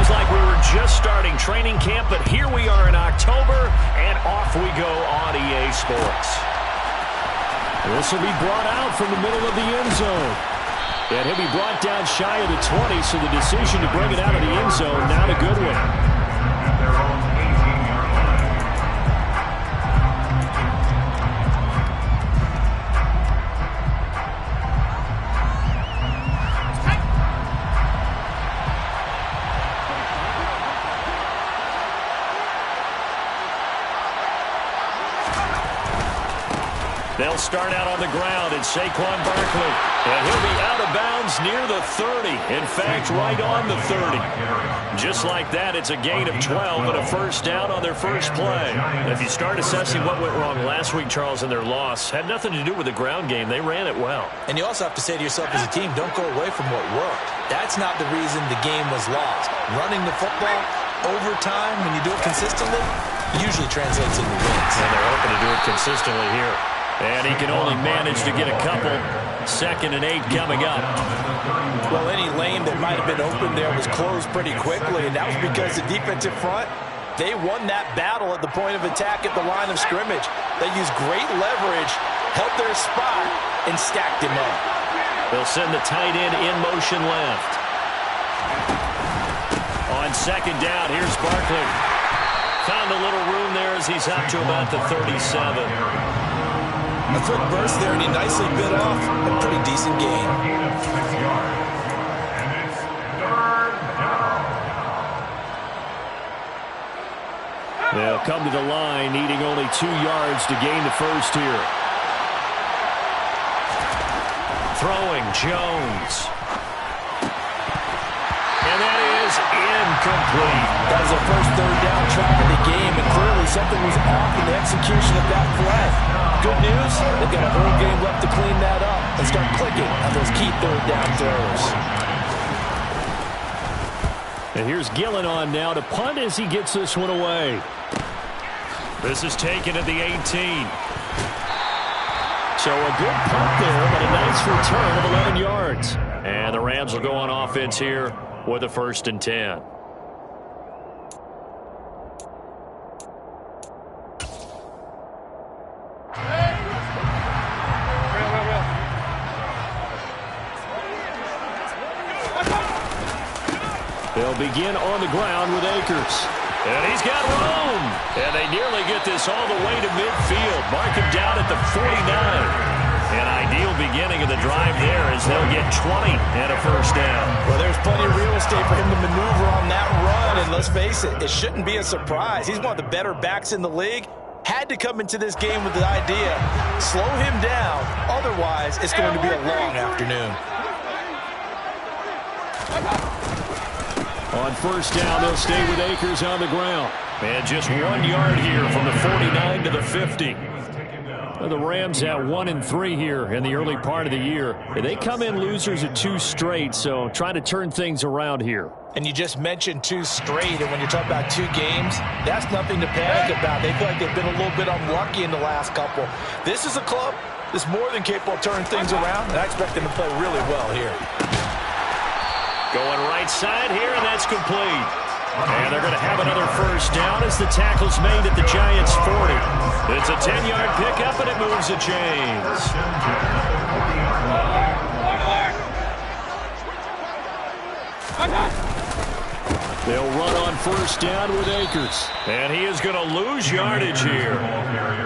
Seems like we were just starting training camp, but here we are in October, and off we go on EA Sports. This will be brought out from the middle of the end zone. And he'll be brought down shy of the 20, so the decision to bring it out of the end zone, not a good one. They'll start out on the ground, and Saquon Barkley. And he'll be out of bounds near the 30. In fact, right on the 30. Just like that, it's a gain of 12 and a first down on their first play. If you start assessing what went wrong last week, Charles, in their loss, had nothing to do with the ground game. They ran it well. And you also have to say to yourself as a team, don't go away from what worked. That's not the reason the game was lost. Running the football over time, when you do it consistently, usually translates into wins. And they're hoping to do it consistently here. And he can only manage to get a couple. 2nd and 8 coming up. Well, any lane that might have been open there was closed pretty quickly, and that was because the defensive front, they won that battle at the point of attack at the line of scrimmage. They used great leverage, held their spot, and stacked him up. They'll send the tight end in motion left. On 2nd down, here's Barkley. Found a little room there as he's out to about the 37. A quick burst there, and he nicely bit off a pretty decent gain. They'll come to the line, needing only 2 yards to gain the first here. Throwing, Jones. And that is incomplete. That was their first 3rd down try of the game, and clearly something was off in the execution of that play. Good news, they've got a whole game left to clean that up and start clicking on those key 3rd down throws. And here's Gillen on now to punt as he gets this one away. This is taken at the 18. So a good punt there, but a nice return of 11 yards. And the Rams will go on offense here with a 1st and 10. They'll begin on the ground with Akers. And he's got room. And they nearly get this all the way to midfield. Mark him down at the 49. An ideal beginning of the drive there as they'll get 20 and a first down. Well, there's plenty of real estate for him to maneuver on that run. And let's face it, it shouldn't be a surprise. He's one of the better backs in the league. Had to come into this game with the idea, slow him down. Otherwise, it's going to be a long afternoon. On first down, they'll stay with Akers on the ground. And just 1 yard here from the 49 to the 50. The Rams at 1-3 here in the early part of the year. They come in losers at 2 straight, so trying to turn things around here. And you just mentioned 2 straight, and when you're talking about 2 games, that's nothing to panic about. They feel like they've been a little bit unlucky in the last couple. This is a club that's more than capable of turning things around, and I expect them to play really well here. Going right side here, and that's complete. And they're going to have another first down as the tackle's made at the Giants' 40. It's a 10-yard pickup, and it moves the chains. They'll run on first down with Akers. And he is going to lose yardage here.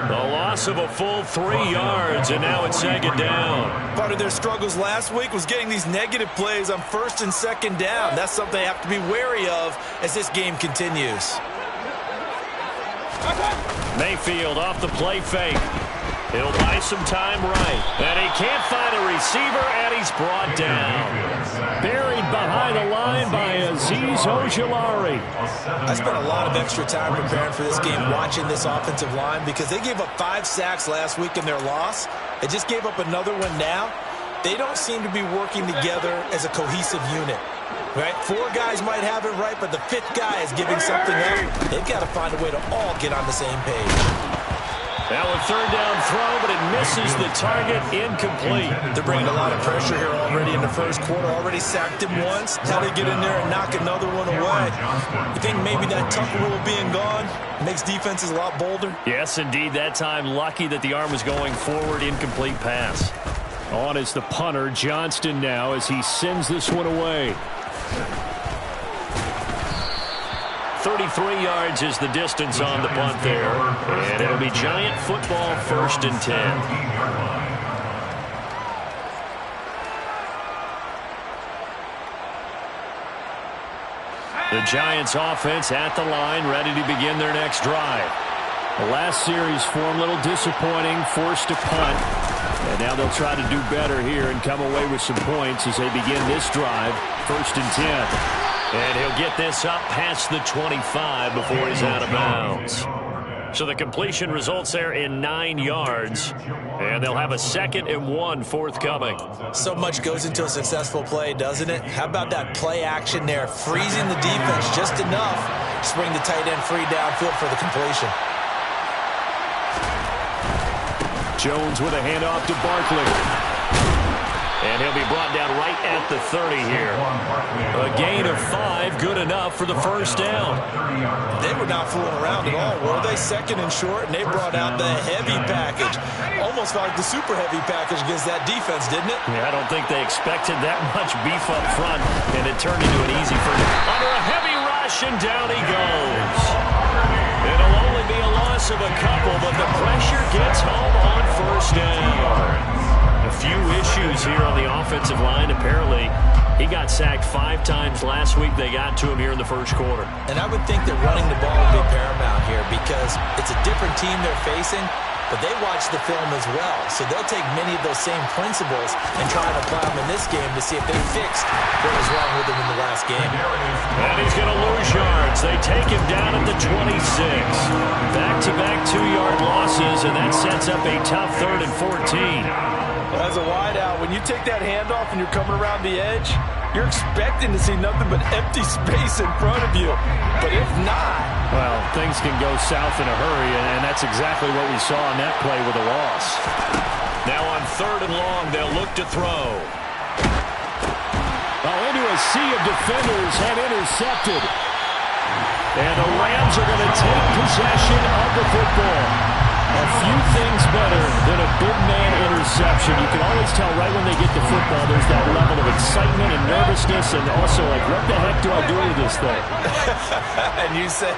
The loss of a full 3 yards, and now it's 2nd down. Part of their struggles last week was getting these negative plays on 1st and 2nd down. That's something they have to be wary of as this game continues. Mayfield off the play fake. He'll buy some time right. And he can't find a receiver, and he's brought down. Buried behind the line by Azeez Ojulari. I spent a lot of extra time preparing for this game, watching this offensive line, because they gave up 5 sacks last week in their loss. They just gave up another one now. They don't seem to be working together as a cohesive unit. Right? 4 guys might have it right, but the 5th guy is giving something up. They've got to find a way to all get on the same page. Now a third down throw, but it misses the target, incomplete. They're bringing a lot of pressure here already in the first quarter. Already sacked him once. How they get in there and knock another one away? You think maybe that tough rule being gone makes defenses a lot bolder? Yes, indeed. That time, lucky that the arm was going forward, incomplete pass. On is the punter, Johnston now, as he sends this one away. 33 yards is the distance on the punt there. And it'll be Giant football, 1st and 10. The Giants offense at the line, ready to begin their next drive. The last series for them, a little disappointing, forced to punt. And now they'll try to do better here and come away with some points as they begin this drive, 1st and 10. And he'll get this up past the 25 before he's out of bounds. So the completion results there in 9 yards. And they'll have a 2nd and 1 forthcoming. So much goes into a successful play, doesn't it? How about that play action there? Freezing the defense just enough to bring the tight end free downfield for the completion. Jones with a handoff to Barkley. And he'll be brought down right at the 30 here. A gain of 5, good enough for the first down. They were not fooling around at all, were they? 2nd and short, and they brought out the heavy package. Almost felt like the super heavy package against that defense, didn't it? Yeah, I don't think they expected that much beef up front, and it turned into an easy first. Under a heavy rush, and down he goes. It'll only be a loss of a couple, but the pressure gets home on 1st down. A few issues here on the offensive line. Apparently, he got sacked 5 times last week. They got to him here in the first quarter. And I would think that running the ball would be paramount here because it's a different team they're facing, but they watch the film as well. So they'll take many of those same principles and try to apply them in this game to see if they fixed what was wrong with them in the last game. And he's going to lose yards. They take him down at the 26. Back-to-back 2-yard losses, and that sets up a tough 3rd and 14. As a wideout, when you take that handoff and you're coming around the edge, you're expecting to see nothing but empty space in front of you. But if not... Well, things can go south in a hurry, and that's exactly what we saw on that play with a loss. Now on 3rd and long, they'll look to throw. Well, into a sea of defenders and intercepted. And the Rams are going to take possession of the football. A few things better than a big man interception. You can always tell right when they get the football, there's that level of excitement and nervousness, and also like, what the heck do I do with this thing? And you say,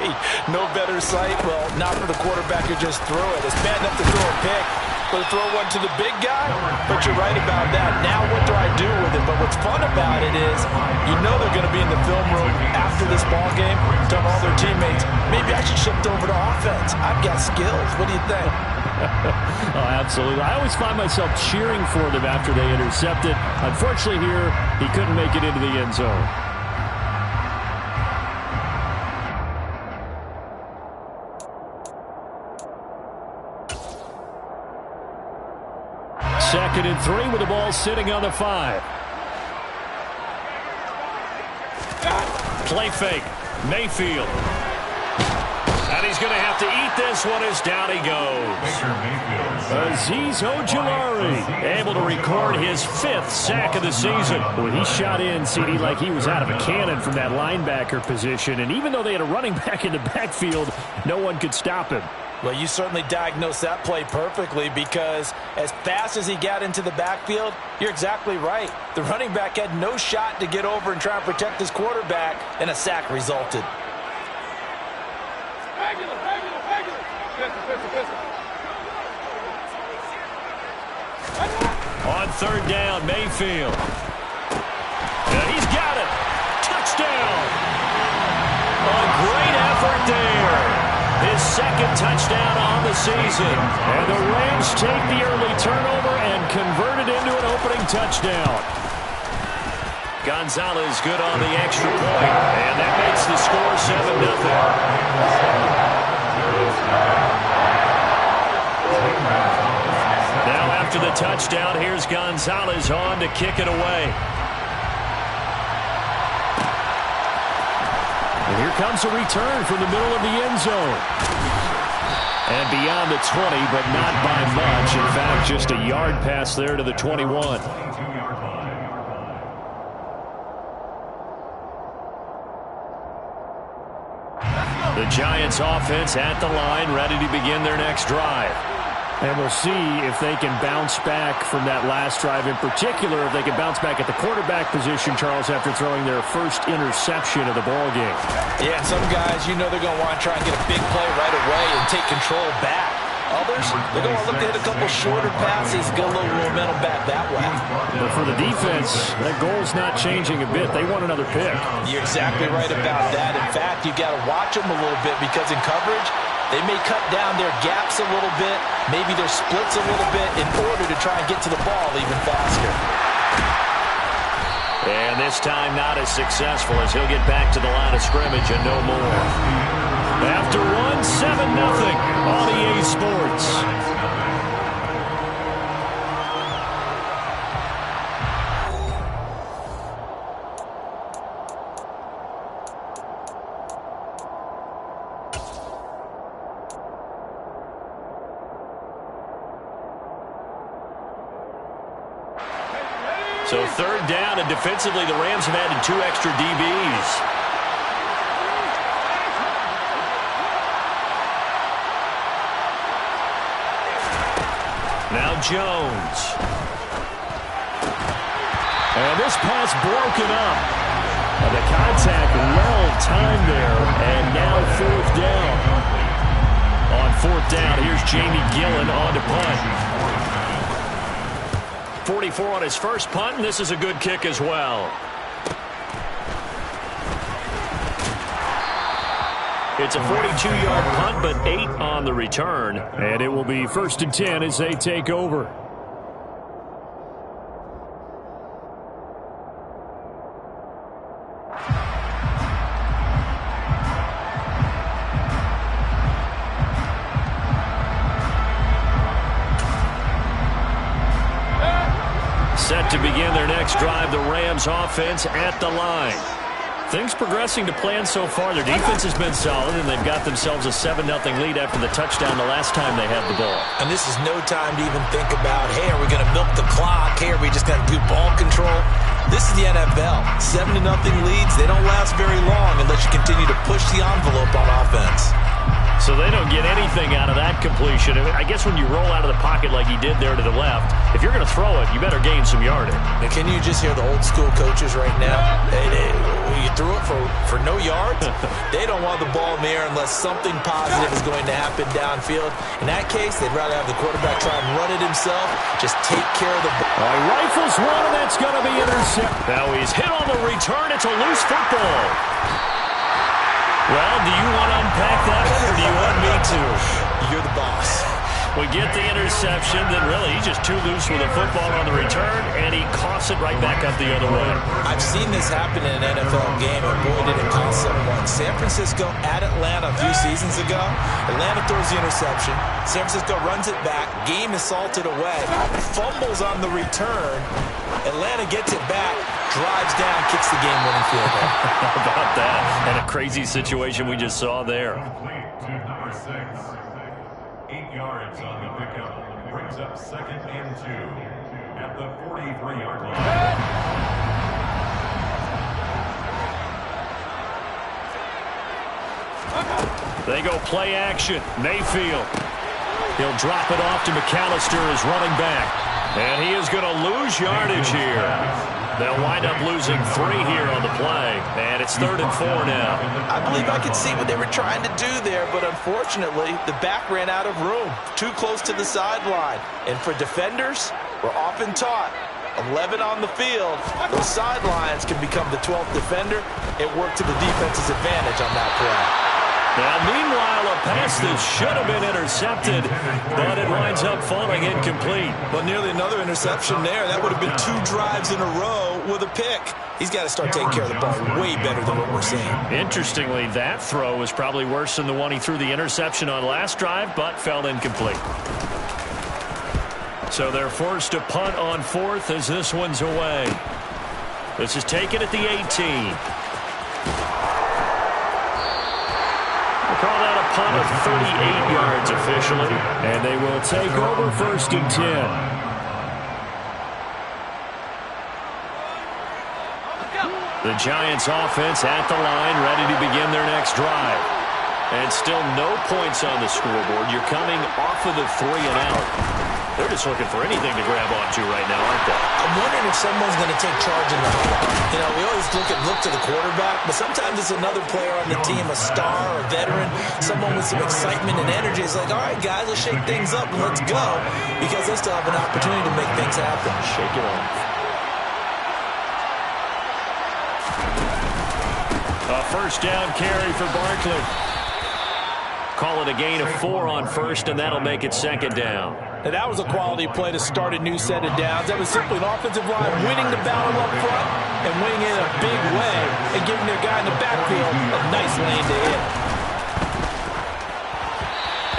no better sight? Well, not for the quarterback who just threw it. It's bad enough to throw a pick, but to throw one to the big guy? But you're right about that. Now what do I do with it? But what's fun about it is, you know they're going to be in the film room after this ball game, telling all their teammates, maybe I should shift over to offense. I've got skills. What do you think? Oh, absolutely. I always find myself cheering for them after they intercept it. Unfortunately here, he couldn't make it into the end zone. Second and 3 with the ball sitting on the 5. Play fake. Mayfield. And he's going to have to eat this one as down he goes. Azeez Ojulari able to record his 5th sack of the season. Well, he shot in, CD, like he was out of a cannon from that linebacker position. And even though they had a running back in the backfield, no one could stop him. Well, you certainly diagnosed that play perfectly because as fast as he got into the backfield, you're exactly right. The running back had no shot to get over and try and protect his quarterback, and a sack resulted. On 3rd down, Mayfield. And he's got it. Touchdown. A great effort there. His 2nd touchdown on the season. And the Rams take the early turnover and convert it into an opening touchdown. Gonzalez good on the extra point. And that makes the score 7-0. Now after the touchdown, here's Gonzalez on to kick it away. And here comes a return from the middle of the end zone. And beyond the 20, but not by much. In fact, just a yard pass there to the 21. The Giants offense at the line, ready to begin their next drive. And we'll see if they can bounce back from that last drive. In particular, if they can bounce back at the quarterback position, Charles, after throwing their first interception of the ball game. Yeah, some guys, you know they're going to want to try and get a big play right away and take control back. Others, they're going to look to hit a couple shorter passes, get a little momentum back that way. But for the defense, that goal's not changing a bit. They want another pick. You're exactly right about that. In fact, you got to watch them a little bit because in coverage, they may cut down their gaps a little bit, maybe their splits a little bit in order to try and get to the ball even faster. And this time not as successful as he'll get back to the line of scrimmage and no more. After one, 7-0 on EA Sports. So third down, and defensively, the Rams have added 2 extra DBs. Now Jones. And this pass broken up. And the contact well timed there, and now fourth down. On fourth down, here's Jamie Gillen on to punt. 44 on his first punt, and this is a good kick as well. It's a 42-yard punt, but 8 on the return. And it will be 1st and 10 as they take over. Set to begin their next drive, the Rams offense at the line. Things progressing to plan so far. Their defense has been solid, and they've got themselves a 7-0 lead after the touchdown the last time they had the ball. And this is no time to even think about, hey, are we going to milk the clock? Hey, are we just going to do ball control? This is the NFL. 7-0 leads, they don't last very long unless you continue to push the envelope on offense. So they don't get anything out of that completion. I guess when you roll out of the pocket like he did there to the left, if you're going to throw it, you better gain some yardage. Now, can you just hear the old school coaches right now? You threw it for no yards? They don't want the ball in the air unless something positive is going to happen downfield. In that case, they'd rather have the quarterback try and run it himself, just take care of the ball. Rifles one, and that's going to be intercepted. Now he's hit on the return. It's a loose football. Well, do you want to unpack that one, or do you want me to? You're the boss. We get the interception, then really he's just too loose with a football on the return, and he coughs it right back up the other way. I've seen this happen in an NFL game, and boy, did it cost someone. San Francisco at Atlanta a few seasons ago. Atlanta throws the interception. San Francisco runs it back. Game is salted away. Fumbles on the return. Atlanta gets it back, drives down, kicks the game-winning field goal. How about that? And a crazy situation we just saw there. To number 6. 8 yards on the pickup. Brings up 2nd and 2 at the 43-yard line. They go play action. Mayfield. He'll drop it off to McAllister as running back. And he is going to lose yardage here. They'll wind up losing 3 here on the play. And it's 3rd and 4 now. I believe I could see what they were trying to do there, but unfortunately, the back ran out of room. Too close to the sideline. And for defenders, we're often taught, 11 on the field, those sidelines can become the 12th defender. It worked to the defense's advantage on that play. Now, meanwhile, a pass that should have been intercepted, but it winds up falling incomplete. But nearly another interception there. That would have been 2 drives in a row with a pick. He's got to start taking care of the ball way better than what we're seeing. Interestingly, that throw was probably worse than the one he threw the interception on last drive, but fell incomplete. So they're forced to punt on 4th as this one's away. This is taken at the 18. We'll call that a punt of 38 yards officially. And they will take over 1st and 10. The Giants offense at the line, ready to begin their next drive. And still no points on the scoreboard. You're coming off of the 3 and out. They're just looking for anything to grab onto right now, aren't they? I'm wondering if someone's going to take charge in the huddle. You know, we always look to the quarterback, but sometimes it's another player on the team, a star or a veteran, someone with some excitement and energy. It's like, all right, guys, let's shake things up and let's go, because they still have an opportunity to make things happen. Shake it off. A 1st down carry for Barkley. Call it a gain of 4 on 1st, and that'll make it 2nd down. Now, that was a quality play to start a new set of downs. That was simply an offensive line winning the battle up front and winning it in a big way and giving their guy in the backfield a nice lane to hit.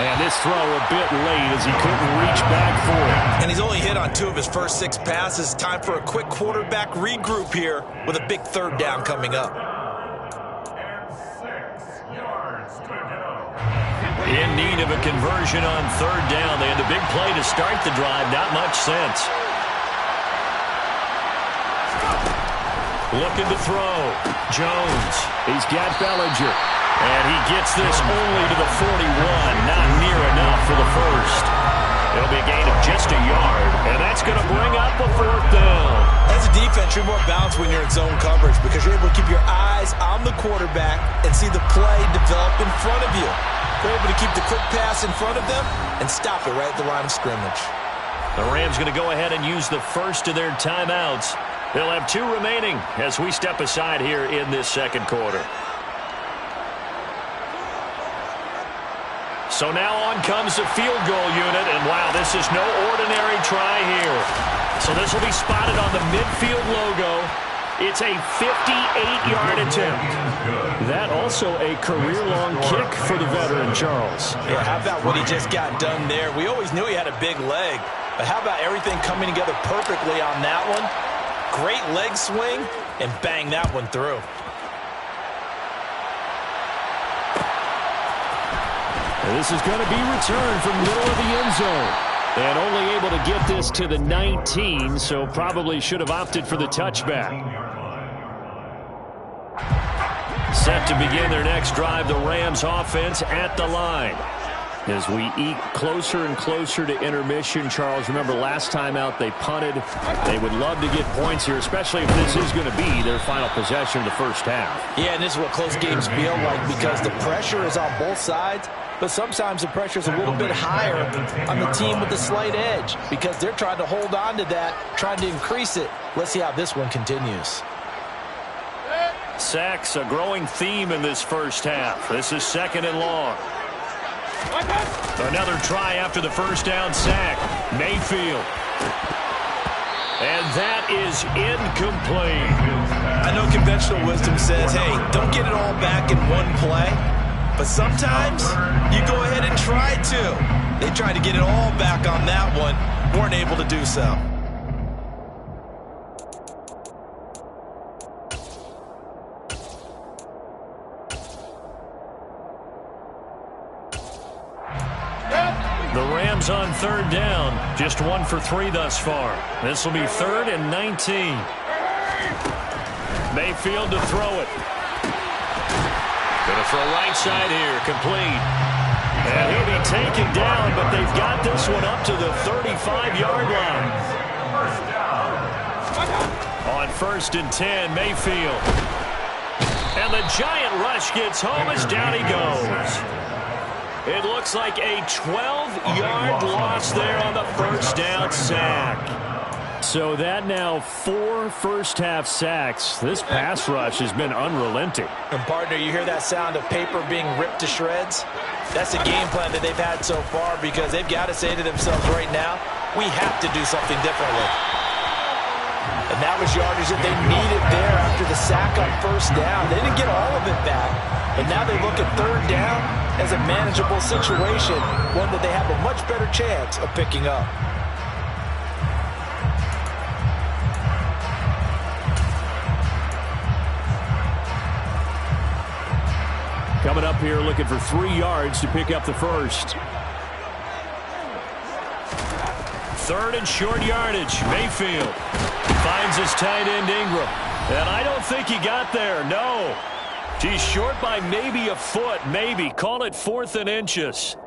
And this throw a bit late as he couldn't reach back for it. And he's only hit on 2 of his first 6 passes. Time for a quick quarterback regroup here with a big 3rd down coming up. In need of a conversion on 3rd down. They had the big play to start the drive. Not much sense. Looking to throw. Jones. He's got Bellinger. And he gets this only to the 41. Not near enough for the 1st. It'll be a gain of just a yard. And that's going to bring up a 4th down. As a defense, you're more balanced when you're in zone coverage because you're able to keep your eyes on the quarterback and see the play develop in front of you. They're able to keep the quick pass in front of them and stop it right at the line of scrimmage. The Rams going to go ahead and use the 1st of their timeouts. They'll have 2 remaining as we step aside here in this 2nd quarter. So now on comes the field goal unit, and wow, this is no ordinary try here. So this will be spotted on the midfield logo. It's a 58-yard attempt. That also a career-long kick for the veteran, Charles. Yeah, how about what he just got done there? We always knew he had a big leg, but how about everything coming together perfectly on that one? Great leg swing, and bang that one through. And this is going to be returned from the middle of the end zone. And only able to get this to the 19, so probably should have opted for the touchback. Set to begin their next drive, the Rams offense at the line. As we eke closer and closer to intermission, Charles, remember last time out they punted. They would love to get points here, especially if this is going to be their final possession of the 1st half. Yeah, and this is what close games feel like because the pressure is on both sides. But sometimes the pressure is a little bit higher on the team with the slight edge because they're trying to hold on to that, trying to increase it. Let's see how this one continues. Sacks, a growing theme in this 1st half. This is 2nd and long. Another try after the 1st down sack. Mayfield. And that is incomplete. I know conventional wisdom says, hey, don't get it all back in one play. But sometimes you go ahead and try to. They tried to get it all back on that one. Weren't able to do so. The Rams on 3rd down. Just 1 for 3 thus far. This will be 3rd and 19. Mayfield to throw it. Going to throw right side here, complete. And he'll be taken down, but they've got this one up to the 35-yard line. On 1st and 10, Mayfield. And the giant rush gets home as down he goes. It looks like a 12-yard loss there on the 1st down sack. So that now 4 first-half sacks. This pass rush has been unrelenting. And, partner, you hear that sound of paper being ripped to shreds? That's the game plan that they've had so far because they've got to say to themselves right now, we have to do something differently. And that was yardage that they needed there after the sack on 1st down. They didn't get all of it back. And now they look at 3rd down as a manageable situation, one that they have a much better chance of picking up. Coming up here looking for 3 yards to pick up the first. 3rd and short yardage. Mayfield finds his tight end Ingram. And I don't think he got there. No. He's short by maybe a foot. Maybe. Call it 4th and inches.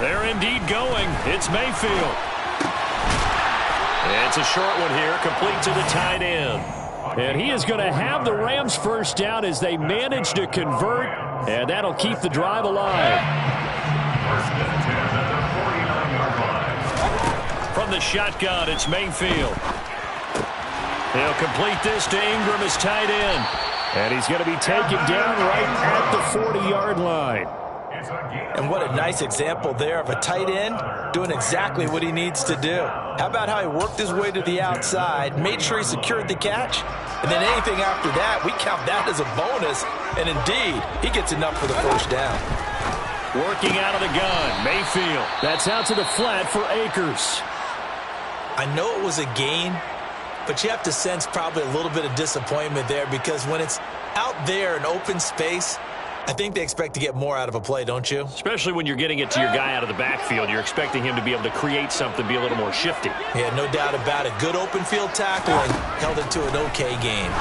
They're indeed going. It's Mayfield. It's a short one here, complete to the tight end. And he is going to have the Rams first down as they manage to convert, and that'll keep the drive alive. First and 10 at the 49-yard line. From the shotgun, it's Mayfield. He'll complete this to Ingram as tight end. And he's going to be taken down right at the 40-yard line. And what a nice example there of a tight end doing exactly what he needs to do. How about how he worked his way to the outside, made sure he secured the catch, and then anything after that, we count that as a bonus. And indeed, he gets enough for the first down. Working out of the gun, Mayfield. That's out to the flat for Akers. I know it was a gain, but you have to sense probably a little bit of disappointment there because when it's out there in open space, I think they expect to get more out of a play, don't you? Especially when you're getting it to your guy out of the backfield. You're expecting him to be able to create something, be a little more shifty. Yeah, no doubt about it. Good open field tackling, held it to an okay gain.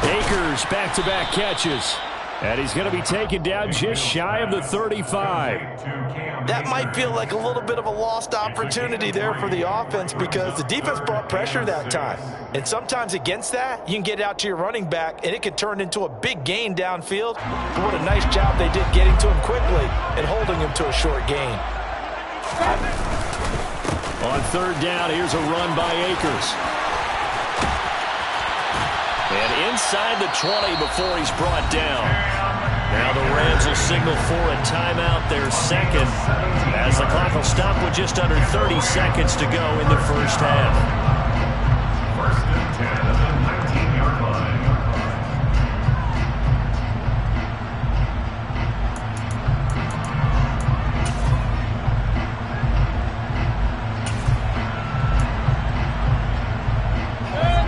Akers back-to-back catches. And he's going to be taken down just shy of the 35. That might feel like a little bit of a lost opportunity there for the offense because the defense brought pressure that time. And sometimes against that, you can get it out to your running back, and it could turn into a big gain downfield. But what a nice job they did getting to him quickly and holding him to a short gain. On 3rd down, here's a run by Akers. And inside the 20 before he's brought down. Now the Rams will signal for a timeout, their second, as the clock will stop with just under 30 seconds to go in the first half. First and 10 at the 19-yard line.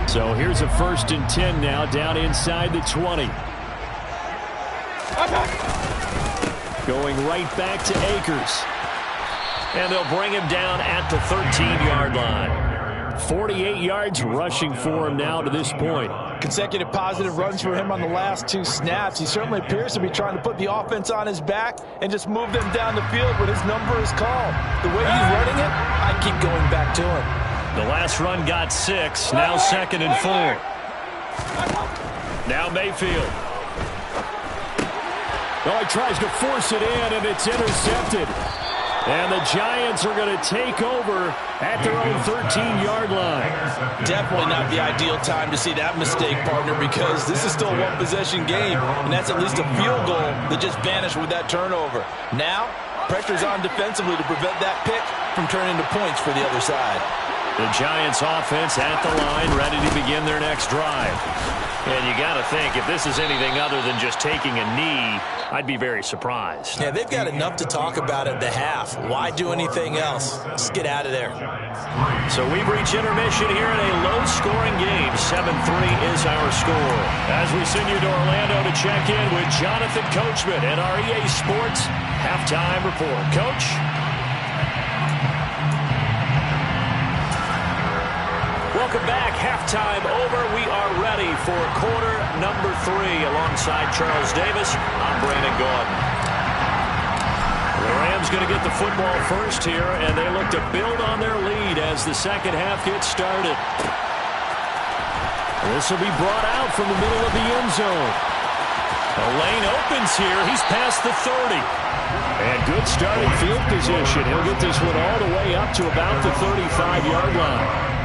So here's a 1st and 10 now, down inside the 20. Going right back to Akers. And they'll bring him down at the 13-yard line. 48 yards rushing for him now to this point. Consecutive positive runs for him on the last 2 snaps. He certainly appears to be trying to put the offense on his back and just move them down the field when his number is called. The way he's running it, I keep going back to him. The last run got 6, now 2nd and 4. Now Mayfield. Oh, he tries to force it in, and it's intercepted. And the Giants are going to take over at their own 13-yard line. Definitely not the ideal time to see that mistake, partner, because this is still a one-possession game, and that's at least a field goal that just vanished with that turnover. Now, pressure's on defensively to prevent that pick from turning into points for the other side. The Giants offense at the line, ready to begin their next drive. And you got to think, if this is anything other than just taking a knee, I'd be very surprised. Yeah, they've got enough to talk about at the half. Why do anything else? Let's get out of there. So we've reached intermission here in a low-scoring game. 7-3 is our score. As we send you to Orlando to check in with Jonathan Coachman and our EA Sports Halftime Report. Coach? Welcome back. Halftime over. We are ready for quarter number 3 alongside Charles Davis. I'm Brandon Gordon. The Rams going to get the football first here, and they look to build on their lead as the second half gets started. This will be brought out from the middle of the end zone. The lane opens here. He's past the 30. And good starting field position. He'll get this one all the way up to about the 35-yard line.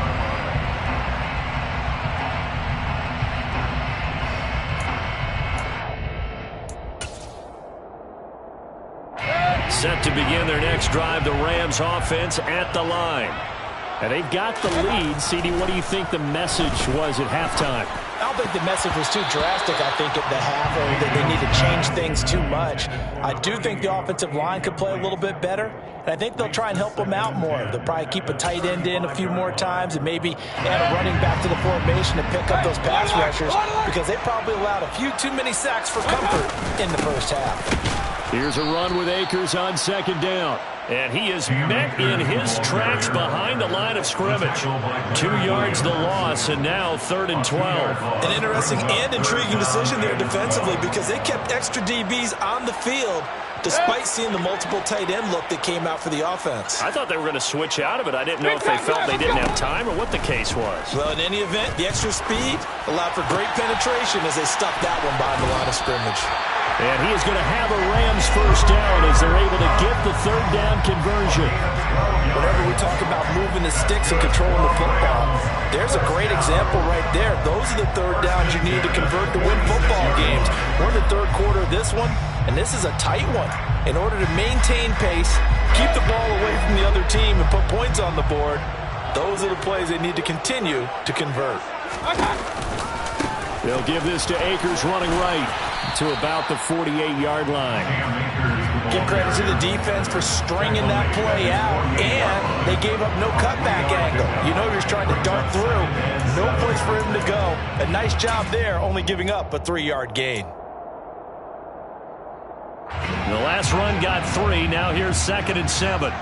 Set to begin their next drive, the Rams offense at the line. And they've got the lead. CD, what do you think the message was at halftime? I don't think the message was too drastic, I think, at the half, or that they need to change things too much. I do think the offensive line could play a little bit better, and I think they'll try and help them out more. They'll probably keep a tight end in a few more times and maybe add a running back to the formation to pick up those pass rushers, because they probably allowed a few too many sacks for comfort in the first half. Here's a run with Akers on second down. And he is met in his tracks behind the line of scrimmage. 2 yards the loss, and now 3rd and 12. An interesting and intriguing decision there defensively, because they kept extra DBs on the field despite seeing the multiple tight end look that came out for the offense. I thought they were going to switch out of it. I didn't know if they felt they didn't have time or what the case was. Well, in any event, the extra speed allowed for great penetration as they stuck that one behind the line of scrimmage. And he is going to have a Rams first down as they're able to get the 3rd down conversion. Whenever we talk about moving the sticks and controlling the football, there's a great example right there. Those are the 3rd downs you need to convert to win football games. We're in the 3rd quarter of this one, and this is a tight one. In order to maintain pace, keep the ball away from the other team, and put points on the board, those are the plays they need to continue to convert. They'll give this to Akers running right to about the 48-yard line. Give credit to the defense for stringing that play out, and they gave up no cutback angle. You know you're trying to dart through. No place for him to go. A nice job there, only giving up a 3-yard gain. The last run got 3. Now here's 2nd and 7.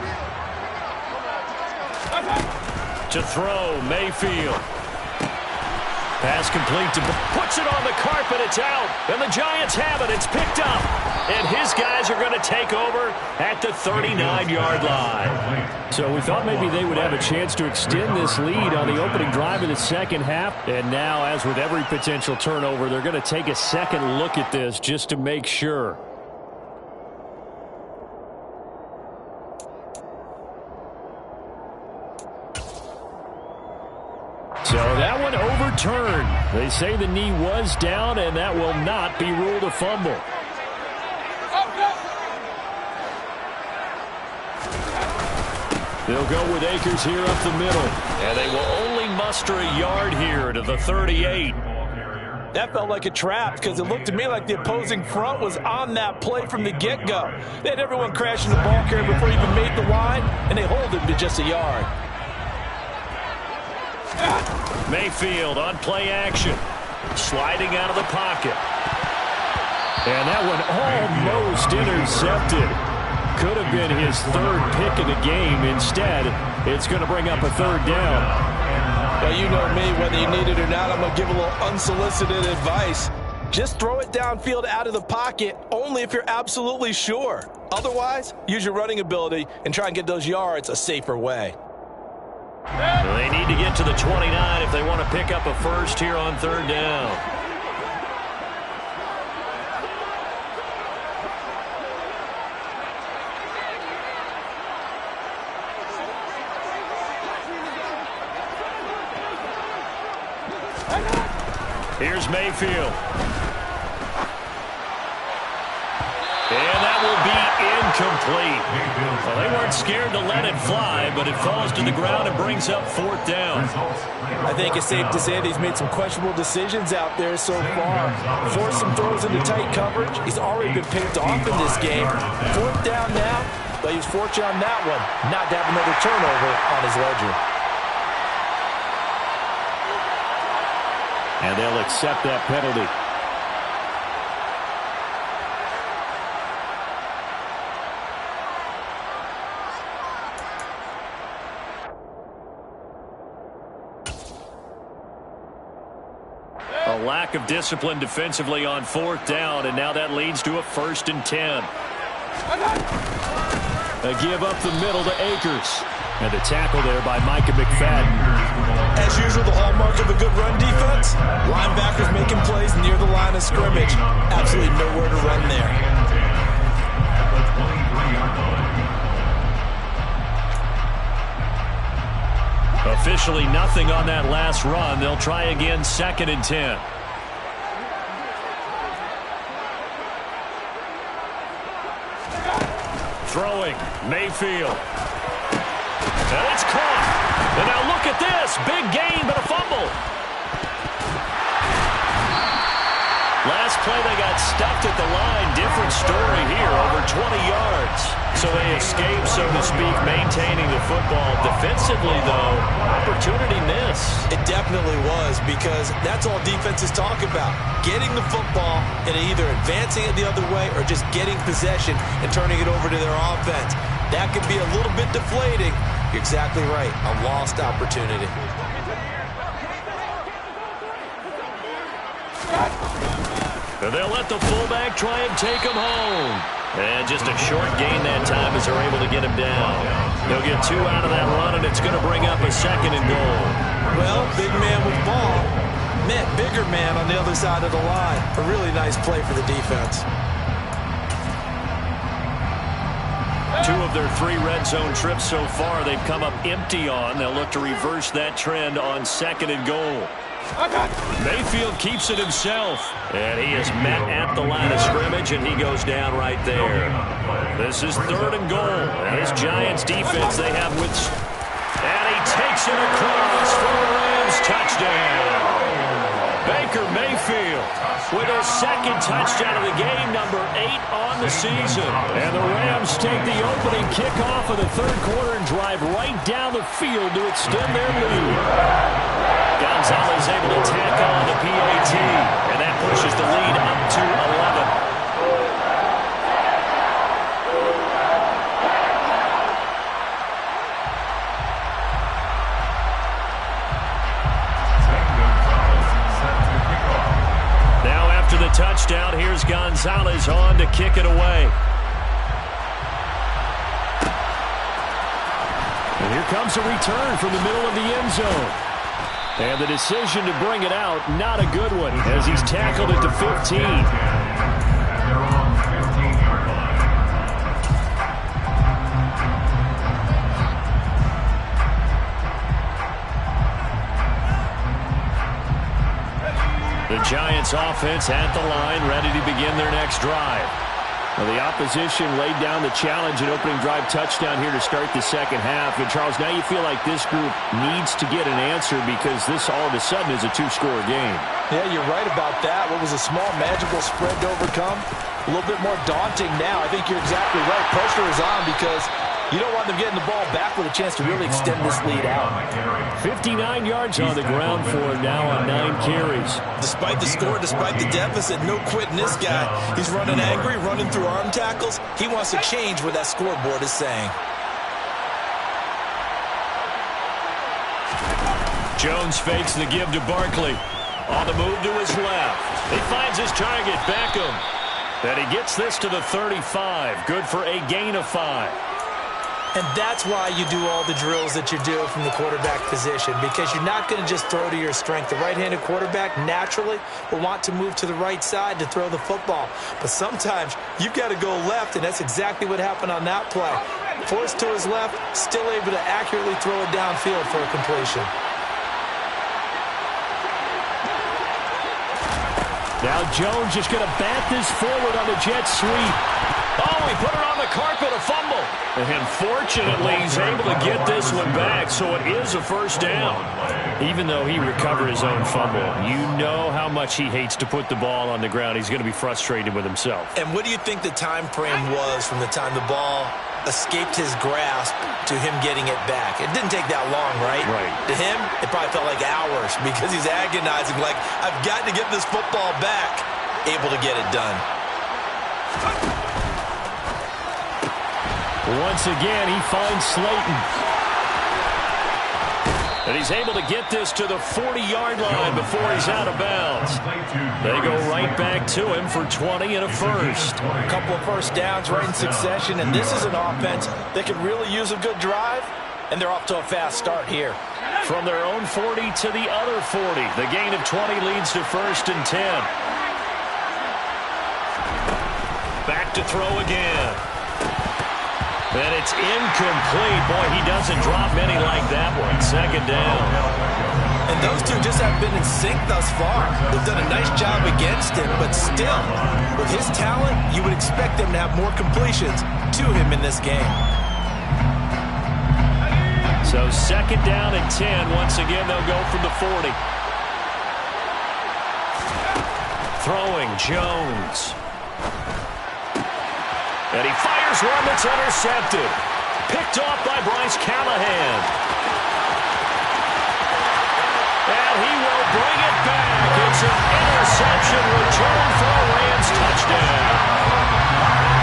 To throw, Mayfield. Pass complete to puts it on the carpet. It's out. And the Giants have it. It's picked up. And his guys are going to take over at the 39-yard line. So we thought maybe they would have a chance to extend this lead on the opening drive of the second half. And now, as with every potential turnover, they're going to take a second look at this just to make sure. So that one overturned. They say the knee was down, and that will not be ruled a fumble. They'll go with Akers here up the middle. And they will only muster a yard here to the 38. That felt like a trap, because it looked to me like the opposing front was on that play from the get-go. They had everyone crashing the ball carrier before he even made the line, and they hold him to just a yard. Mayfield on play action. Sliding out of the pocket. And that one almost intercepted. Could have been his 3rd pick of the game. Instead, it's going to bring up a 3rd down. Well, you know me, whether you need it or not, I'm going to give a little unsolicited advice. Just throw it downfield out of the pocket, only if you're absolutely sure. Otherwise, use your running ability and try and get those yards a safer way. So they need to get to the 29 if they want to pick up a first here on 3rd down. Here's Mayfield. And that will be incomplete. Well, they weren't scared to let it fly, but it falls to the ground and brings up 4th down. I think it's safe to say that he's made some questionable decisions out there so far. Forced some throws into tight coverage. He's already been picked off in this game. 4th down now, but he was fortunate on that one not to have another turnover on his ledger. And they'll accept that penalty. A lack of discipline defensively on 4th down, and now that leads to a 1st and 10. A give up the middle to Akers. And the tackle there by Micah McFadden. As usual, the hallmark of a good run defense, linebackers making plays near the line of scrimmage. Absolutely nowhere to run there. Officially nothing on that last run. They'll try again 2nd and 10. Throwing, Mayfield. And it's caught. And now look at this. Big gain, but a fumble. Last play, they got stuffed at the line. Different story here, over 20 yards. So they escape, so to speak, maintaining the football. Defensively, though, opportunity miss. It definitely was, because that's all defenses talk about. Getting the football and either advancing it the other way or just getting possession and turning it over to their offense. That can be a little bit deflating. You're exactly right. A lost opportunity. And they'll let the fullback try and take him home. And just a short gain that time as they're able to get him down. They'll get 2 out of that run, and it's going to bring up a 2nd and goal. Well, big man with ball meant bigger man on the other side of the line. A really nice play for the defense. 2 of their 3 red zone trips so far they've come up empty on. They'll look to reverse that trend on 2nd and goal. Mayfield keeps it himself, and he is met at the line of scrimmage, and he goes down right there. This is 3rd and goal, and this Giants defense they have with... And he takes it across for the Rams touchdown. Baker Mayfield with his 2nd touchdown of the game, number 8 on the season. And the Rams take the opening kickoff of the 3rd quarter and drive right down the field to extend their lead. Gonzalez able to tack on the PAT, and that pushes the lead up to 11. Now after the touchdown, here's Gonzalez on to kick it away. And here comes a return from the middle of the end zone. And the decision to bring it out, not a good one, as he's tackled at the 15. The Giants offense at the line, ready to begin their next drive. Well, the opposition laid down the challenge and opening drive touchdown here to start the 2nd half. And, Charles, now you feel like this group needs to get an answer because this all of a sudden is a 2-score game. Yeah, you're right about that. What was a small, manageable spread to overcome, a little bit more daunting now. I think you're exactly right. Pressure is on because you don't want them getting the ball back with a chance to really extend this lead out. 59 yards on the ground for him now on 9 carries. Despite the score, despite the deficit, no quitting this guy. He's running angry, running through arm tackles. He wants to change what that scoreboard is saying. Jones fakes the give to Barkley. On the move to his left. He finds his target, Beckham. And he gets this to the 35. Good for a gain of 5. And that's why you do all the drills that you do from the quarterback position, because you're not going to just throw to your strength. The right-handed quarterback naturally will want to move to the right side to throw the football. But sometimes you've got to go left, and that's exactly what happened on that play. Forced to his left, still able to accurately throw it downfield for a completion. Now Jones just going to bat this forward on the jet sweep. Oh, he put it on the carpet, a fumble. And fortunately, he's able to get this one back, so it is a 1st down. Even though he recovered his own fumble, you know how much he hates to put the ball on the ground. He's going to be frustrated with himself. And what do you think the time frame was from the time the ball escaped his grasp to him getting it back? It didn't take that long, right? Right. To him, it probably felt like hours because he's agonizing, like, I've got to get this football back. Able to get it done. Once again, he finds Slayton. And he's able to get this to the 40-yard line before he's out of bounds. They go right back to him for 20 and a 1st. A couple of 1st downs right in succession, and this is an offense that could really use a good drive, and they're off to a fast start here. From their own 40 to the other 40. The gain of 20 leads to 1st and 10. Back to throw again. And it's incomplete. Boy, he doesn't drop many like that one. 2nd down. And those two just have been in sync thus far. They've done a nice job against him, but still, with his talent, you would expect them to have more completions to him in this game. So second down and 10. Once again, they'll go from the 40. Throwing, Jones. And he fires one that's intercepted. Picked off by Bryce Callahan. And he will bring it back. It's an interception return for a Rams touchdown.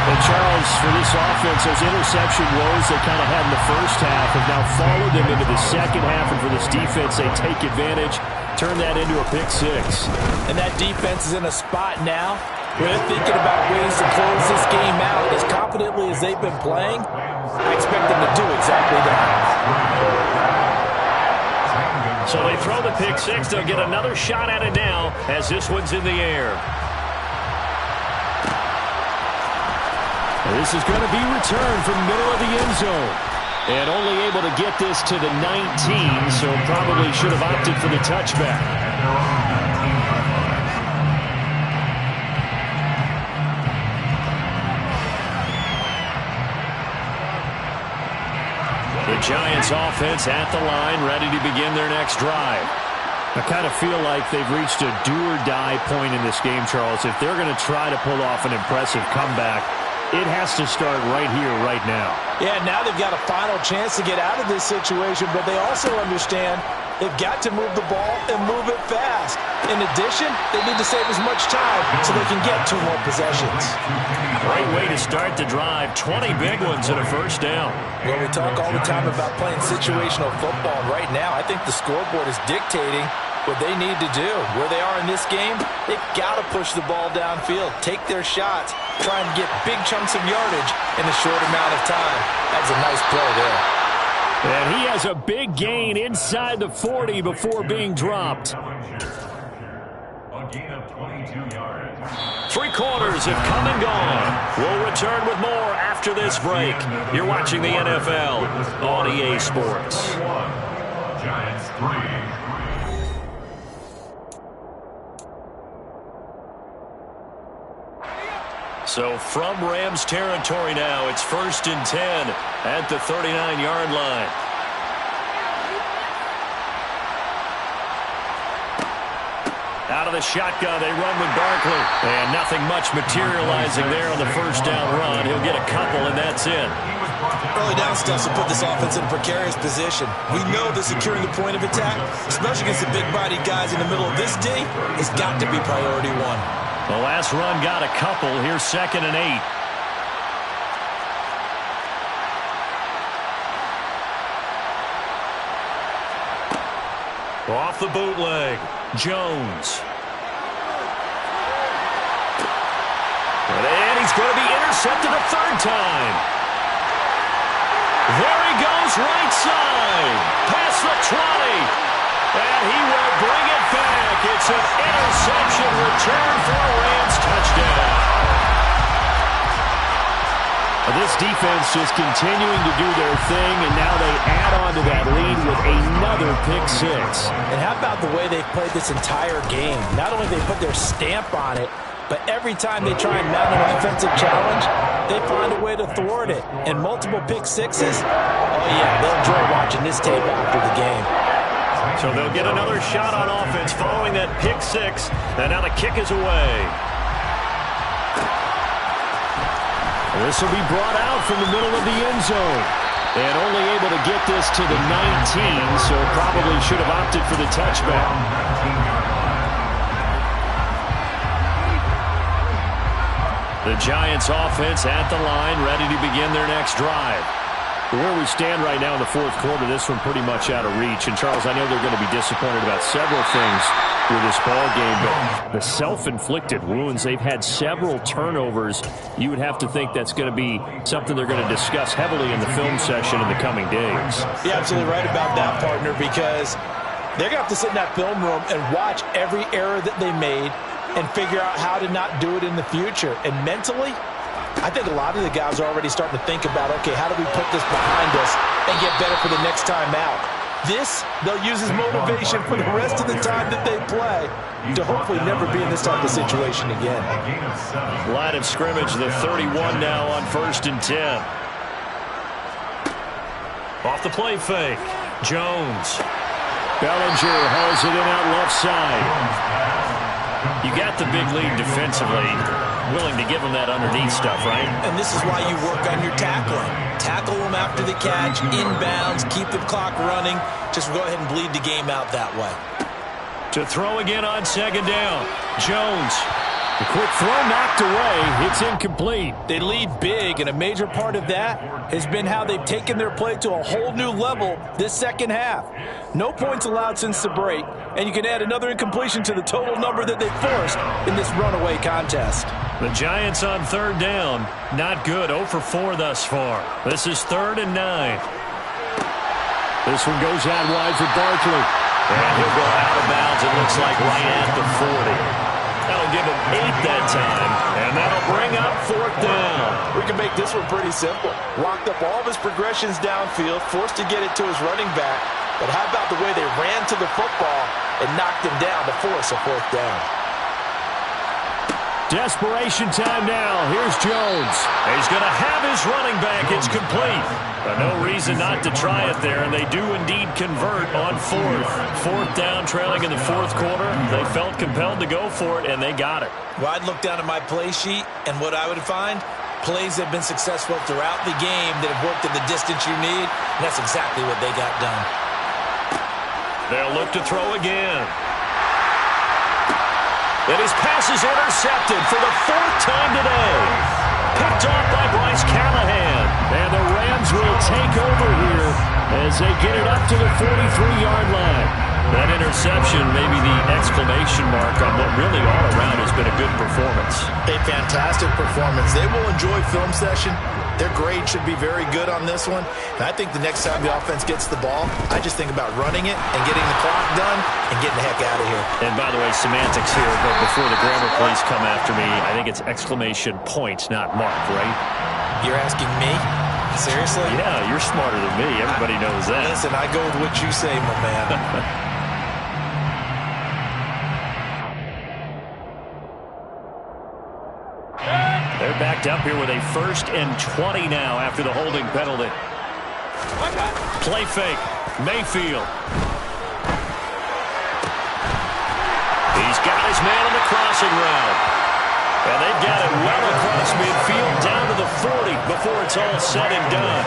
Well, Charles, for this offense, those interception woes they kind of had in the first half have now followed them into the second half. And for this defense, they take advantage, turn that into a pick six. And that defense is in a spot now where they're thinking about ways to close this game out. As confidently as they've been playing, I expect them to do exactly that. So they throw the pick six. They'll get another shot at it now as this one's in the air. This is going to be returned from the middle of the end zone. And only able to get this to the 19, so probably should have opted for the touchback. The Giants offense at the line, ready to begin their next drive. I kind of feel like they've reached a do-or-die point in this game, Charles. If they're going to try to pull off an impressive comeback, it has to start right here, right now. Yeah, now they've got a final chance to get out of this situation, but they also understand they've got to move the ball and move it fast. In addition, they need to save as much time so they can get 2 more possessions. Great way to start the drive. 20 big ones and a first down. Well, we talk all the time about playing situational football. Right now, I think the scoreboard is dictating what they need to do. Where they are in this game, they've got to push the ball downfield, take their shots, try and get big chunks of yardage in a short amount of time. That's a nice play there. And he has a big gain inside the 40 before being dropped. A gain of 22 yards. 3 quarters have come and gone. We'll return with more after this break. You're watching the NFL on EA Sports. Giants 3. So from Rams territory now, it's 1st and 10 at the 39-yard line. Out of the shotgun, they run with Barkley. And nothing much materializing there on the first down run. He'll get a couple, and that's it. Early down stuff will put this offense in a precarious position. We know that securing the point of attack, especially against the big-bodied guys in the middle of this D, has got to be priority 1. The last run got a couple. Here's 2nd and 8. Off the bootleg, Jones. And he's going to be intercepted a 3rd time. There he goes, right side. Past the 20. And he will bring it back. It's an interception return for a Rams touchdown. This defense just continuing to do their thing, and now they add on to that lead with another pick six. And how about the way they've played this entire game? Not only they put their stamp on it, but every time they try and mount an offensive challenge, they find a way to thwart it. And multiple pick sixes, oh yeah, they'll enjoy watching this tape after the game. So they'll get another shot on offense following that pick six. And now the kick is away. This will be brought out from the middle of the end zone. And only able to get this to the 19, so probably should have opted for the touchback. The Giants offense at the line, ready to begin their next drive. Where we stand right now in the 4th quarter, this one pretty much out of reach. And, Charles, I know they're going to be disappointed about several things with this ball game, but the self-inflicted wounds, they've had several turnovers. You would have to think that's going to be something they're going to discuss heavily in the film session in the coming days. You're absolutely right about that, partner, because they're going to have to sit in that film room and watch every error that they made and figure out how to not do it in the future. And mentally, I think a lot of the guys are already starting to think about, okay, how do we put this behind us and get better for the next time out? This, they'll use as motivation for the rest of the time that they play to hopefully never be in this type of situation again. Line of scrimmage, the 31 now on 1st and 10. Off the play fake. Jones. Bellinger hauls it in out left side. You got the big lead defensively. Willing to give them that underneath stuff, right? And this is why you work on your tackling. Tackle them after the catch, inbounds, keep the clock running. Just go ahead and bleed the game out that way. To throw again on second down. Jones. The quick throw knocked away. It's incomplete. They lead big, and a major part of that has been how they've taken their play to a whole new level this second half. No points allowed since the break, and you can add another incompletion to the total number that they forced in this runaway contest. The Giants on third down. Not good. 0 for 4 thus far. This is 3rd and 9. This one goes out wide for Barkley. And he'll go out of bounds, it looks like, right at the 40. That'll give him 8 that time, and that'll bring up 4th down. We can make this one pretty simple. Locked up all of his progressions downfield, forced to get it to his running back. But how about the way they ran to the football and knocked him down to force a 4th down? Desperation time now. Here's Jones. He's going to have his running back. It's complete. But no reason not to try it there, and they do indeed convert on 4th down, trailing in the 4th quarter. They felt compelled to go for it, and they got it. Well, I'd look down at my play sheet, and what I would find, plays that have been successful throughout the game that have worked at the distance you need, and that's exactly what they got done. They'll look to throw again. And his pass is intercepted for the 4th time today. Picked off by Bryce Callahan. And the Rams will take over here as they get it up to the 43-yard line. That interception may be the exclamation mark on what really all around has been a good performance. A fantastic performance. They will enjoy film session. Their grade should be very good on this one. And I think the next time the offense gets the ball, I just think about running it and getting the clock done and getting the heck out of here. And by the way, semantics here, but before the grammar police come after me, I think it's exclamation point, not mark, right? You're asking me? Seriously? Yeah, you're smarter than me. Everybody knows that. Listen, I go with what you say, my man. They're backed up here with a 1st and 20 now after the holding penalty. Play fake. Mayfield. He's got his man on the crossing route. And they've got it well across midfield down to the 40 before it's all said and done.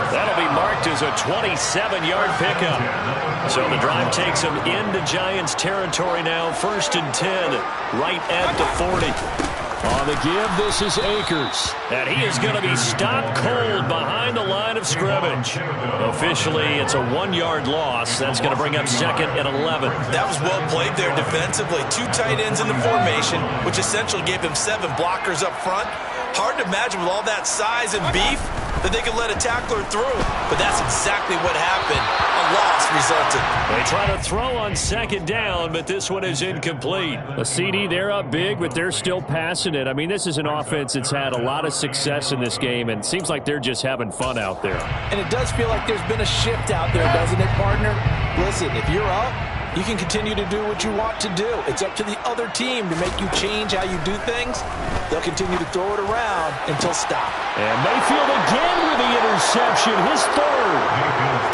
That'll be marked as a 27-yard pickup. So the drive takes them into Giants territory now. 1st and 10 right at the 40. On the give, this is Akers. And he is going to be stopped cold behind the line of scrimmage. Officially, it's a 1-yard loss. That's going to bring up 2nd and 11. That was well played there defensively. 2 tight ends in the formation, which essentially gave him 7 blockers up front. Hard to imagine with all that size and beef that they could let a tackler through. But that's exactly what happened. A loss resulted. They try to throw on 2nd down, but this one is incomplete. A CD, they're up big, but they're still passing it. I mean, this is an offense that's had a lot of success in this game, and it seems like they're just having fun out there. And it does feel like there's been a shift out there, doesn't it, partner? Listen, if you're up, you can continue to do what you want to do. It's up to the other team to make you change how you do things. They'll continue to throw it around until stop. And Mayfield again with the interception, his 3rd.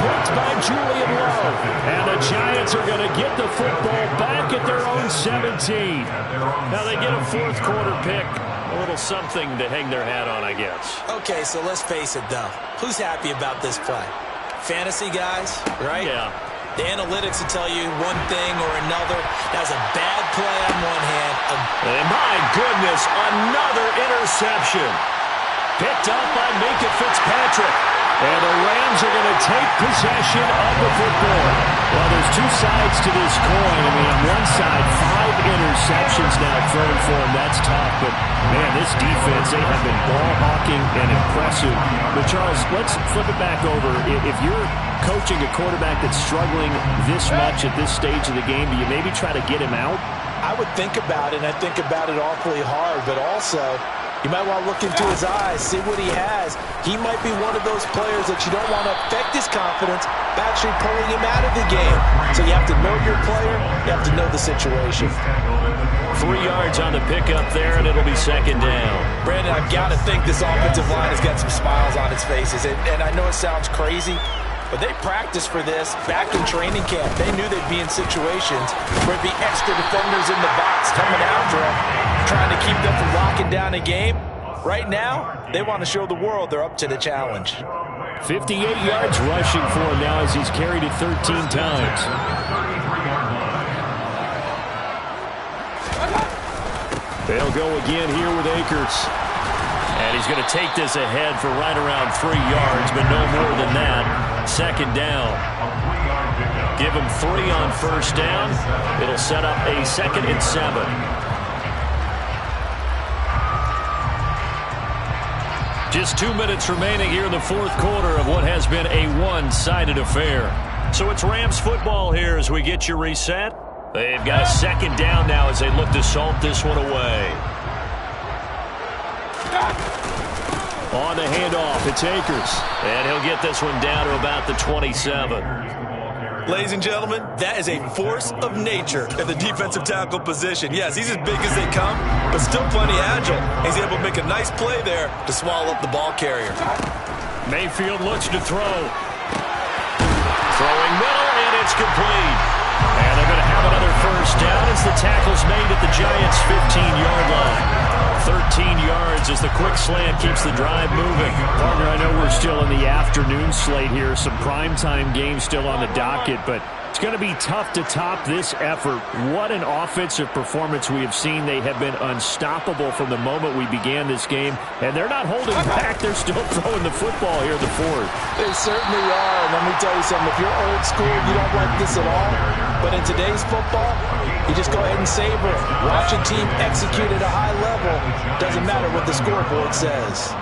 Picked by Julian Love. And the Giants are going to get the football back at their own 17. Now they get a 4th quarter pick. A little something to hang their hat on, I guess. Okay, so let's face it, though. Who's happy about this play? Fantasy guys, right? Yeah. The analytics will tell you one thing or another. That was a bad play on one hand. And my goodness, another interception. Picked up by Minka Fitzpatrick. And the Rams are going to take possession of the football. Well, there's 2 sides to this coin. I mean, on one side, 5 interceptions now thrown for him. That's tough. But, man, this defense, they have been ball hawking and impressive. But, Charles, let's flip it back over. If you're coaching a quarterback that's struggling this much at this stage of the game, do you maybe try to get him out? I would think about it, and I think about it awfully hard. But also, you might want to look into his eyes, see what he has. He might be one of those players that you don't want to affect his confidence by actually pulling him out of the game. So you have to know your player. You have to know the situation. 3 yards on the pickup there, and it'll be 2nd down. Brandon, I've got to think this offensive line has got some smiles on its faces. And I know it sounds crazy, But they practiced for this back in training camp. They knew they'd be in situations where there'd be extra defenders in the box coming after them, trying to keep them from locking down a game. Right now, they want to show the world they're up to the challenge. 58 yards rushing for him now as he's carried it 13 times. They'll go again here with Akers. And he's going to take this ahead for right around 3 yards, but no more than that. Second down. Give him 3 on first down. It'll set up a 2nd and 7. Just 2 minutes remaining here in the fourth quarter of what has been a one-sided affair. So it's Rams football here as we get you reset. They've got a second down now as they look to salt this one away. On the handoff, it's Akers. And he'll get this one down to about the 27. Ladies and gentlemen, that is a force of nature at the defensive tackle position. Yes, he's as big as they come, but still plenty agile. He's able to make a nice play there to swallow up the ball carrier. Mayfield looks to throw. Throwing middle, and it's complete. And they're going to have another first down as the tackle's made at the Giants' 15-yard line. 13 yards as the quick slant keeps the drive moving. Partner, I know we're still in the afternoon slate here. Some primetime games still on the docket, but it's going to be tough to top this effort. What an offensive performance we have seen. They have been unstoppable from the moment we began this game, and they're not holding back. They're still throwing the football here in the fourth. They certainly are. And let me tell you something. If you're old school, you don't like this at all. But in today's football, you just go ahead and savor it. Watch a team execute at a high level. Doesn't matter what the scoreboard says.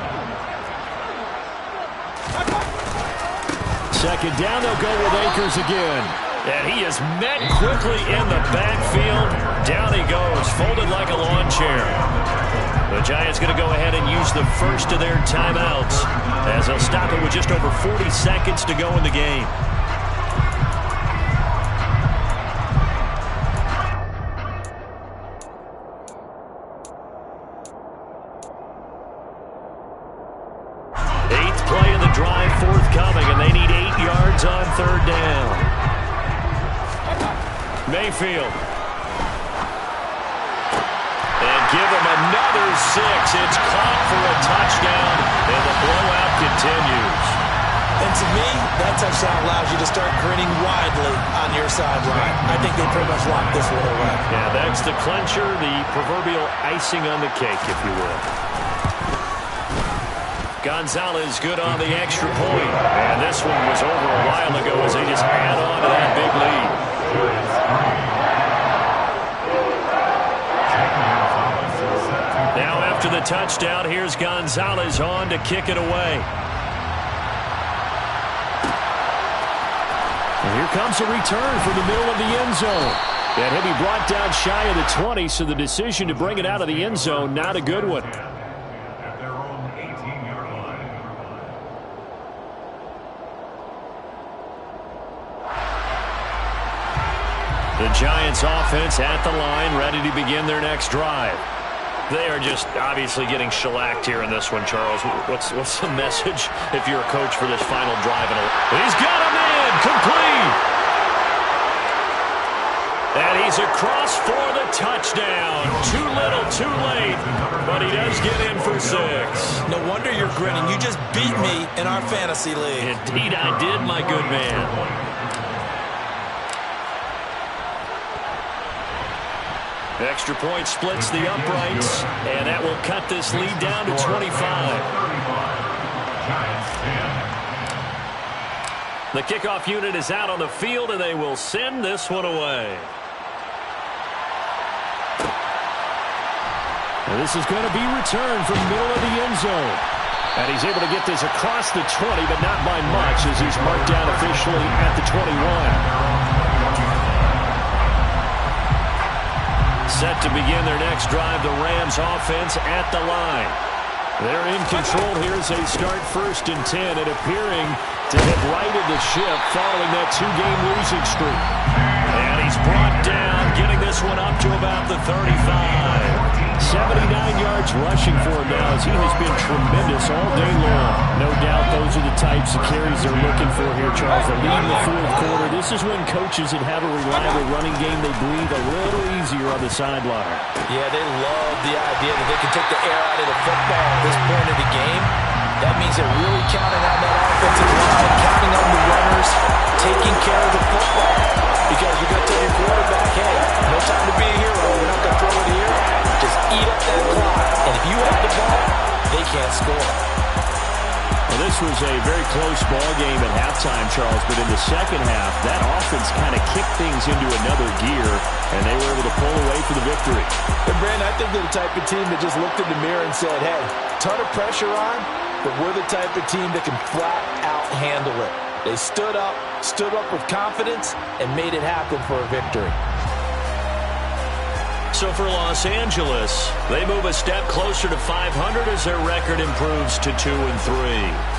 Second down, they'll go with Akers again. And he is met quickly in the backfield. Down he goes, folded like a lawn chair. The Giants going to go ahead and use the first of their timeouts as they'll stop it with just over 40 seconds to go in the game. Eighth play of the drive forthcoming, and they need 8 yards on third down. Mayfield. And give him another 6. It's caught for a touchdown, and the blowout continues. And to me, that touchdown allows you to start grinning widely on your sideline. I think they pretty much locked this one away. Yeah, that's the clincher, the proverbial icing on the cake, if you will. Gonzalez good on the extra point. And this one was over a while ago as they just add on to that big lead. Now after the touchdown, here's Gonzalez on to kick it away. And here comes a return from the middle of the end zone. And he'll be brought down shy of the 20, so the decision to bring it out of the end zone, not a good one. The Giants offense at the line, ready to begin their next drive. They are just obviously getting shellacked here in this one, Charles. What's the message if you're a coach for this final drive? He's got him in, complete. And he's across for the touchdown. Too little, too late, but he does get in for 6. No wonder you're grinning. You just beat me in our fantasy league. Indeed I did, my good man. Extra point splits the uprights, and that will cut this lead down to 25. The kickoff unit is out on the field, and they will send this one away. And this is going to be returned from the middle of the end zone. And he's able to get this across the 20, but not by much as he's marked down officially at the 21. Set to begin their next drive, the Rams offense at the line. They're in control here as they start 1st and 10 and appearing to have righted the ship following that 2-game losing streak. And he's brought down, getting this one up to about the 35. 79 yards rushing for him now as he has been tremendous all day long. No doubt those are the types of carries they're looking for here, Charles. The lead in the fourth quarter. This is when coaches that have a reliable running game, they breathe a little easier on the sideline. Yeah, they love the idea that they can take the air out of the football at this point of the game. That means they're really counting on that offensive line, counting on the runners, taking care of the football. Because you're going to tell your quarterback, hey, no time to be a hero. We're not going to throw it here. Just eat up that clock. And if you have the ball, they can't score. Well, this was a very close ball game at halftime, Charles, but in the second half, that offense kind of kicked things into another gear, and they were able to pull away for the victory. And Brandon, I think they're the type of team that just looked in the mirror and said, hey, ton of pressure on, but we're the type of team that can flat out handle it. They stood up with confidence, and made it happen for a victory. So for Los Angeles, they move a step closer to 500 as their record improves to 2-3.